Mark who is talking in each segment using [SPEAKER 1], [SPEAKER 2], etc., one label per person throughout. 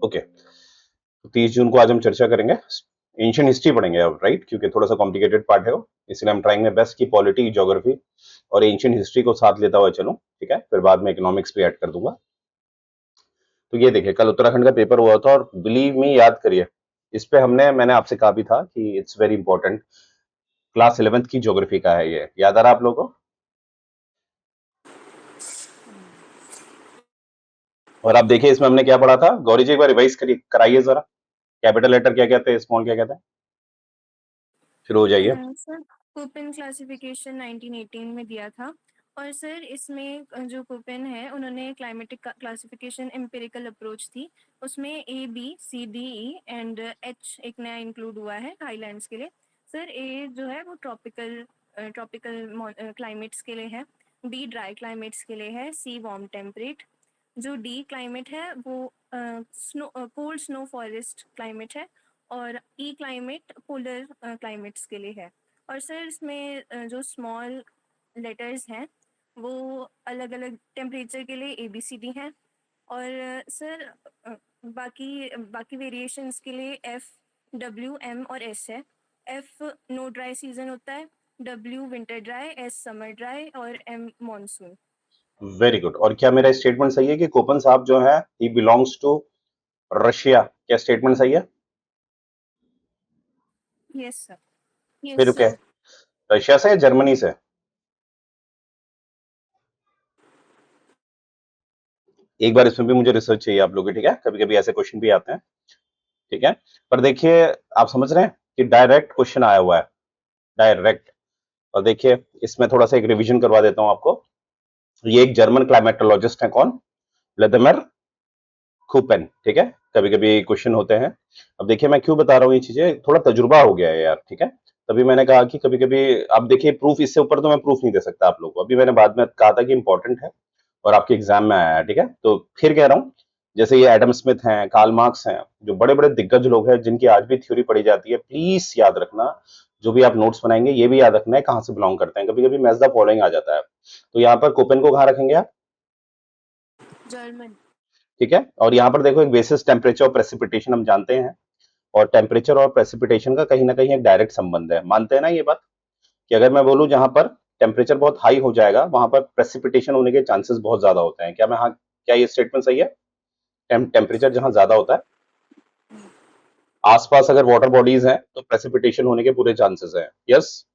[SPEAKER 1] Okay, तो 30 जून को आज हम चर्चा करेंगे, एंशियंट हिस्ट्री पढ़ेंगे अब, राइट? क्योंकि थोड़ा सा कॉम्प्लिकेटेड पार्ट है वो, इसलिए हम ट्राइंग में बेस्ट की पॉलिटी, ज्योग्राफी और एंशियंट हिस्ट्री को साथ लेता हुआ चलूं, ठीक है? फिर बाद में इकोनॉमिक्स भी ऐड कर दूंगा। तो ये देखिए, कल उत्तराखंड का पेपर हुआ था और बिलीव मी, याद करिए, इस पे मैंने आपसे कहा भी था कि it's very important. Class 11th की ज्योग्राफी का है ये, याद आ रहा आप लोगों को? और आप देखिए इसमें हमने क्या पढ़ा था, गौरी जी एक बार रिवाइज करिए, कराइए जरा। कैपिटल लेटर क्या कहते हैं, स्मॉल क्या कहते हैं? शुरू हो जाइए।
[SPEAKER 2] सर, कोपेन क्लासिफिकेशन 1918 में दिया था। और सर इसमें जो कोपेन है उन्होंने क्लाइमेटिक क्लासिफिकेशन एम्पिरिकल अप्रोच थी। उसमें A B C D E and H एक नया इंक्लूड हुआ है हाईलैंड्स के लिए। सर ए जो है वो ट्रॉपिकल क्लाइमेट्स के लिए है। बी ड्राई क्लाइमेट्स के लिए है। सी वार्म टेम्परेट। जो डी क्लाइमेट है वो snow cold snow forest climate है। और ई क्लाइमेट पोलर क्लाइमेट्स के लिए है। और सर इसमें जो स्मॉल लेटर्स हैं वो अलग अलग टेम्परेचर के लिए ABCD हैं। और सर बाकी बाकी वेरिएशंस के लिए F W M और S है। F नो ड्राई सीजन होता है। W winter dry, S summer dry और M मॉनसून।
[SPEAKER 1] Very good. और क्या मेरा स्टेटमेंट सही है कि कोपन साहब जो है ही बिलोंग्स टू रशिया? क्या स्टेटमेंट सही है?
[SPEAKER 2] Yes sir.
[SPEAKER 1] फिर क्या, रशिया से या जर्मनी से? एक बार इसमें भी मुझे रिसर्च चाहिए आप लोगों की, ठीक है? कभी कभी ऐसे क्वेश्चन भी आते हैं, ठीक है? पर देखिए, आप समझ रहे हैं कि डायरेक्ट क्वेश्चन आया हुआ है, डायरेक्ट। और देखिए, इसमें थोड़ा सा एक रिवीजन करवा देता हूं आपको। ये एक जर्मन क्लाइमेटोलॉजिस्ट है, कौन? व्लादिमीर खूपेन, ठीक है? कभी कभी क्वेश्चन होते हैं। अब देखिए, मैं क्यों बता रहा हूँ ये चीजें, थोड़ा तजुर्बा हो गया है यार, ठीक है? तभी मैंने कहा कि कभी कभी, अब देखिए प्रूफ, इससे ऊपर तो मैं प्रूफ नहीं दे सकता आप लोगों को, अभी मैंने बाद में कहा था कि इंपॉर्टेंट है और आपके एग्जाम में आया है, ठीक है? तो फिर कह रहा हूँ, जैसे ये एडम स्मिथ हैं, कार्ल मार्क्स हैं, जो बड़े बड़े दिग्गज लोग हैं जिनकी आज भी थ्योरी पढ़ी जाती है, प्लीज याद रखना। जो भी आप नोट्स बनाएंगे ये भी याद रखना है कहाँ से बिलोंग करते हैं, कभी कभी मैच द फॉलोइंग आ जाता है। तो यहाँ पर कोपेन को कहाँ रखेंगे आप?
[SPEAKER 2] जर्मन।
[SPEAKER 1] ठीक है। और यहाँ पर देखो, एक बेसिस टेम्परेचर और प्रेसिपिटेशन हम जानते हैं, और टेम्परेचर और प्रेसिपिटेशन का कहीं ना कहीं एक डायरेक्ट संबंध है, मानते हैं ना ये बात? कि अगर मैं बोलूं जहां पर टेम्परेचर बहुत हाई हो जाएगा वहां पर प्रेसिपिटेशन होने के चांसेस बहुत ज्यादा होते हैं। क्या मैं, हाँ, क्या ये स्टेटमेंट सही है? टेम्परेचर जहां ज्यादा होता है, आसपास अगर वाटर बॉडीज हैं तो प्रेसिपिटेशन होने के पूरे चांसेस हैं। यस,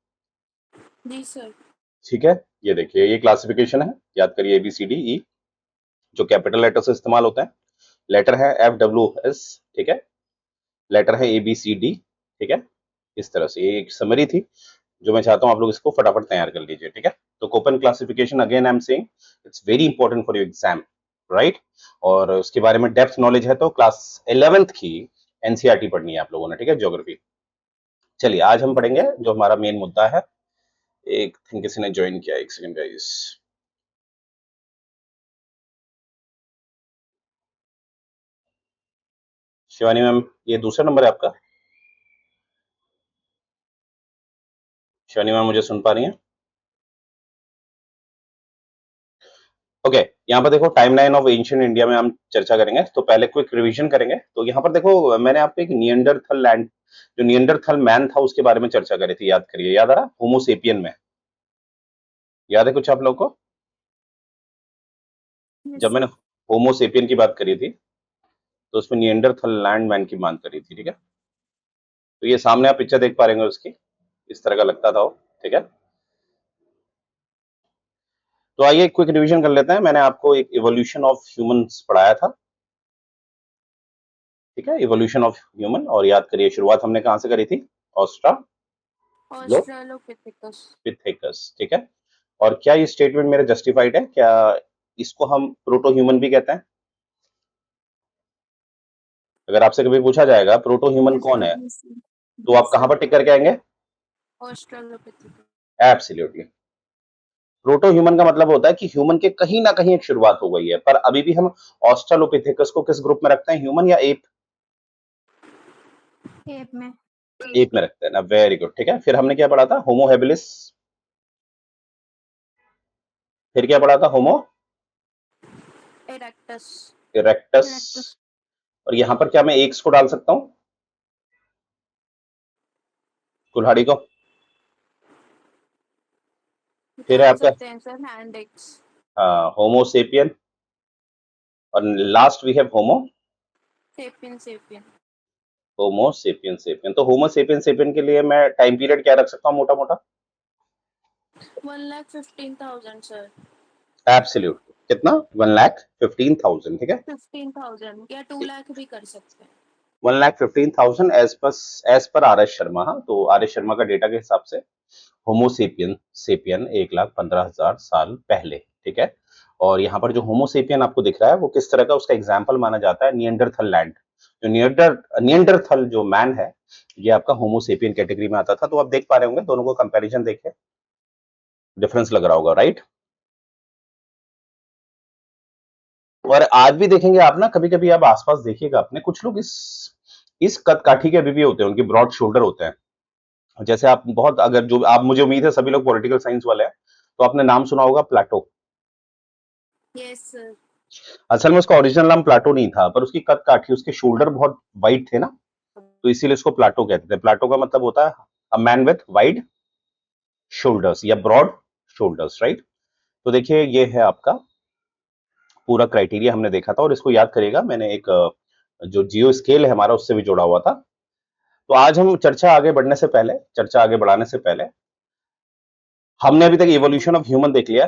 [SPEAKER 2] जी सर।
[SPEAKER 1] ठीक है। ये देखिए, ये क्लासिफिकेशन है, याद करिए, ABCDE, जो कैपिटल लेटर से इस्तेमाल होता है। लेटर है FWS, ठीक है? लेटर है ABCD, ठीक है? इस तरह से ये एक समरी थी जो मैं चाहता हूं आप लोग इसको फटाफट तैयार कर लीजिए, ठीक है? तो Köppen classification, again I am saying, it's very important for your exam, right? और उसके बारे में डेप्थ नॉलेज है तो क्लास 11th की एनसीईआरटी पढ़नी है आप लोगों ने, ठीक है? ज्योग्राफी। चलिए, आज हम पढ़ेंगे जो हमारा मेन मुद्दा है। एक थिंक किसी ने ज्वाइन किया, एक सेकंड गाइस। शिवानी मैम, ये दूसरा नंबर है आपका? शिवानी मैम मुझे सुन पा रही हैं? ओके, यहाँ पर देखो, टाइमलाइन ऑफ एंशिएंट इंडिया में हम चर्चा करेंगे, तो पहले क्विक रिवीजन करेंगे। तो यहाँ पर देखो, मैंने आपको एक नियंडरथल लैंड, जो नियंडरथल मैन था उसके बारे में चर्चा करी थी, याद करिए, याद आ रहा? होमोसेपियन में, याद है कुछ आप लोग को?
[SPEAKER 2] यस
[SPEAKER 1] जब मैंने
[SPEAKER 2] सर।
[SPEAKER 1] होमोसेपियन की बात करी थी तो उसमें नियंडरथल लैंड मैन की बात करी थी, ठीक है? तो ये सामने आप पिक्चर देख पा रहे हैं उसकी, इस तरह का लगता था वो, ठीक है? तो आइए क्विक रिवीजन कर लेते हैं। मैंने आपको एक इवोल्यूशन ऑफ ह्यूमंस पढ़ाया था, ठीक है? इवोल्यूशन ऑफ ह्यूमन, और याद करिए शुरुआत हमने कहाँ से करी थी?
[SPEAKER 2] ऑस्ट्रालोपिथेकस।
[SPEAKER 1] ऑस्ट्रालोपिथेकस, ठीक है? और क्या ये स्टेटमेंट मेरा जस्टिफाइड है? क्या इसको हम प्रोटो ह्यूमन भी कहते हैं? अगर आपसे कभी पूछा जाएगा प्रोटो ह्यूमन
[SPEAKER 2] यस
[SPEAKER 1] कौन
[SPEAKER 2] सर।
[SPEAKER 1] है,
[SPEAKER 2] यस सर।
[SPEAKER 1] तो आप
[SPEAKER 2] यस
[SPEAKER 1] कहां
[SPEAKER 2] सर।
[SPEAKER 1] पर टिक करके आएंगे?
[SPEAKER 2] ऑस्ट्रालोपिथेकस।
[SPEAKER 1] एब्सोल्युटली। प्रोटो ह्यूमन का मतलब होता है कि ह्यूमन के कहीं ना कहीं एक शुरुआत हो गई है, पर अभी भी हम ऑस्ट्रालोपिथेकस को किस ग्रुप में रखते हैं, ह्यूमन या एप?
[SPEAKER 2] एप में।
[SPEAKER 1] एप में रखते हैं ना, वेरी गुड, ठीक है। फिर हमने क्या पढ़ा था? होमो हेबिलिस। फिर क्या पढ़ा था? होमो
[SPEAKER 2] इरेक्टस।
[SPEAKER 1] इरेक्टस।
[SPEAKER 2] इरेक्टस।
[SPEAKER 1] और यहाँ पर क्या मैं एक्स को डाल सकता हूँ, कुल्हाड़ी को? फिर है
[SPEAKER 2] डाल
[SPEAKER 1] आपका
[SPEAKER 2] सकते हैं सर, हैंड एक्स।
[SPEAKER 1] होमोसेपियन, और last we have
[SPEAKER 2] sapien sapien.
[SPEAKER 1] Homo sapien sapien. तो होमोसेपियन सेपियन के लिए मैं टाइम पीरियड क्या रख सकता हूँ मोटा मोटा?
[SPEAKER 2] 1,15,000 सर।
[SPEAKER 1] एब्सोल्यूट कितना? 1,15,000, ठीक है।
[SPEAKER 2] 15,000 या 2 लाख भी कर सकते हैं।
[SPEAKER 1] 1,15,000 as per R S Sharma. हाँ, तो आर एस शर्मा का डेटा के हिसाब से होमोसेपियन सेपियन 1,15,000 साल पहले, ठीक है। और यहाँ पर जो होमोसेपियन आपको दिख रहा है वो किस तरह का, उसका एग्जाम्पल माना जाता है नियंडरथल लैंड। जो नियंडरथल जो मैन है, ये आपका होमोसेपियन कैटेगरी में आता था। तो आप देख पा रहे होंगे, दोनों को कंपैरिजन देखे, डिफरेंस लग रहा होगा, राइट। और आज भी देखेंगे आप ना, कभी कभी आप आसपास देखिएगा अपने, कुछ लोग इस कद काठी के अभी भी होते हैं, उनके ब्रॉड शोल्डर होते हैं। जैसे आप बहुत, अगर जो आप, मुझे उम्मीद है सभी लोग पॉलिटिकल साइंस वाले हैं, तो आपने नाम सुना होगा प्लेटो।
[SPEAKER 2] Yes sir.
[SPEAKER 1] असल में उसका ओरिजिनल नाम प्लेटो नहीं था, पर उसकी कद काठी, उसके शोल्डर बहुत वाइड थे ना, तो इसीलिए उसको प्लेटो कहते थे। प्लेटो का मतलब होता है a man with wide shoulders या ब्रॉड शोल्डर्स, राइट। तो देखिए, ये है आपका पूरा क्राइटेरिया हमने देखा था, और इसको याद करिएगा, मैंने एक जो जियो स्केल है हमारा, उससे भी जोड़ा हुआ था। तो आज हम चर्चा आगे बढ़ाने से पहले हमने अभी तक इवोल्यूशन ऑफ ह्यूमन देख लिया।